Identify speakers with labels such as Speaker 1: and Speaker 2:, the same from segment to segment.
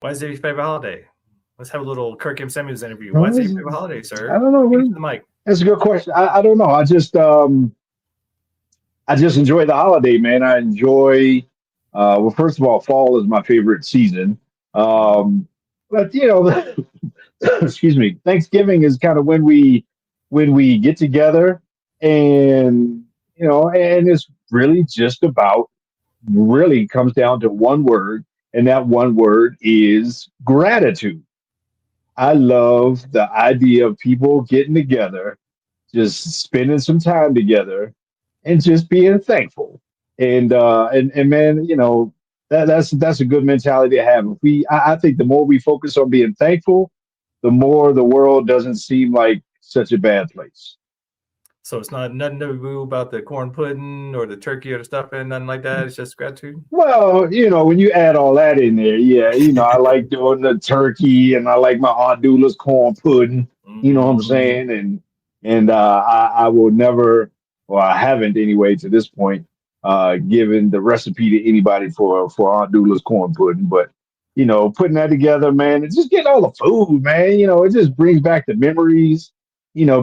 Speaker 1: Why is it your favorite holiday? Let's have a little Kirkin Samuels interview. Why
Speaker 2: No,
Speaker 1: is it your favorite holiday,
Speaker 2: I
Speaker 1: sir?
Speaker 2: don't know.
Speaker 1: Speak to the mic.
Speaker 2: That's a good question. I don't know. I just enjoy the holiday, man. I enjoy. Well, first of all, fall is my favorite season.
Speaker 1: Mhm.
Speaker 2: Um, but excuse me, Thanksgiving is kind of when we get together, and and it's really just about really comes down to one word, and that one word is gratitude. I love the idea of people getting together, just spending some time together, and just being thankful. And man, that's a good mentality to have. If I think the more we focus on being thankful, the more the world doesn't seem like such a bad place.
Speaker 1: So it's not nothing to boo about the corn pudding or the turkey or the stuffing, nothing like that. It's just gratitude.
Speaker 2: Well, when you add all that in there, yeah, I like doing the turkey and I like my Aunt Doula's corn pudding. You know what I'm
Speaker 1: Mhm.
Speaker 2: saying? I will never, well, I haven't anyway to this point, given the recipe to anybody for Aunt Doula's corn pudding. But putting that together, man, and just getting all the food, man. It just brings back the memories.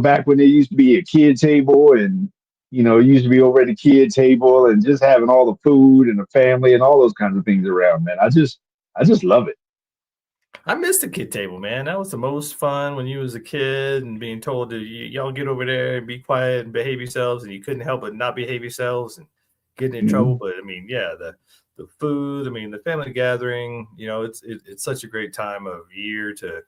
Speaker 2: Back when there used to be a kid table and it used to be over at the kid table and just having all the food and the family and all those kinds of things around, man. I just love it.
Speaker 1: I missed the kid table, man. That was the most fun when you was a kid and being told to y'all get over there and be quiet and behave yourselves, and you couldn't help but not behave yourselves and getting in trouble.
Speaker 2: Mhm.
Speaker 1: But I mean, yeah, the food, I mean, the family gathering, it's such a great time of year to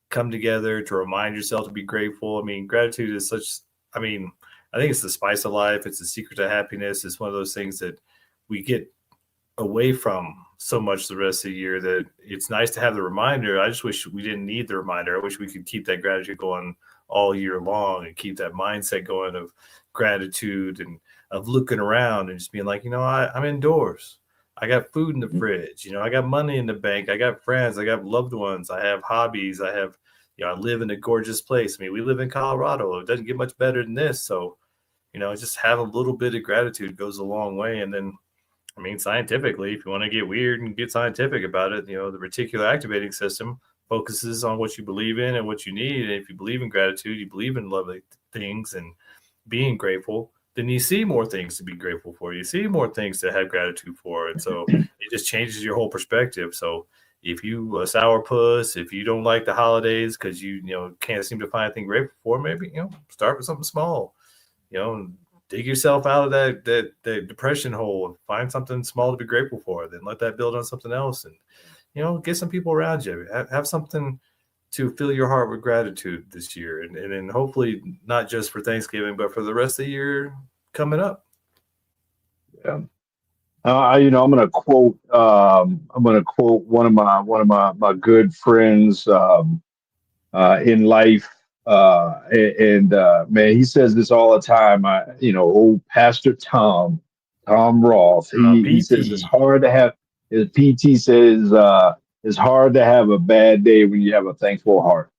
Speaker 1: come together to remind yourself to be grateful. I mean, gratitude is such. I mean, I think it's the spice of life. It's the secret to happiness. It's one of those things that we get away from so much the rest of the year that it's nice to have the reminder. I just wish we didn't need the reminder. I wish we could keep that gratitude going all year long and keep that mindset going of gratitude and of looking around and just being like, I'm indoors. I got food in the fridge. I got money in the bank. I got friends. I got loved ones. I have hobbies. I live in a gorgeous place. I mean, we live in Colorado. It doesn't get much better than this. So, just have a little bit of gratitude goes a long way. And then I mean, scientifically, if you want to get weird and get scientific about it, the reticular activating system focuses on what you believe in and what you need. And if you believe in gratitude, you believe in lovely things and being grateful, then you see more things to be grateful for. You see more things to have gratitude for. And so it just changes your whole perspective. So if you a sourpuss, if you don't like the holidays because you can't seem to find anything grateful for, maybe start with something small dig yourself out of that depression hole and find something small to be grateful for. Then let that build on something else, and get some people around you. Have something to fill your heart with gratitude this year, and then hopefully not just for Thanksgiving, but for the rest of the year coming up.
Speaker 2: Yeah. I'm gonna quote one of my good friends in life. Man, he says this all the time. Old Pastor Tom Roth. He says it's
Speaker 1: PT.
Speaker 2: hard to have. His PT says it's hard to have a bad day when you have a thankful heart.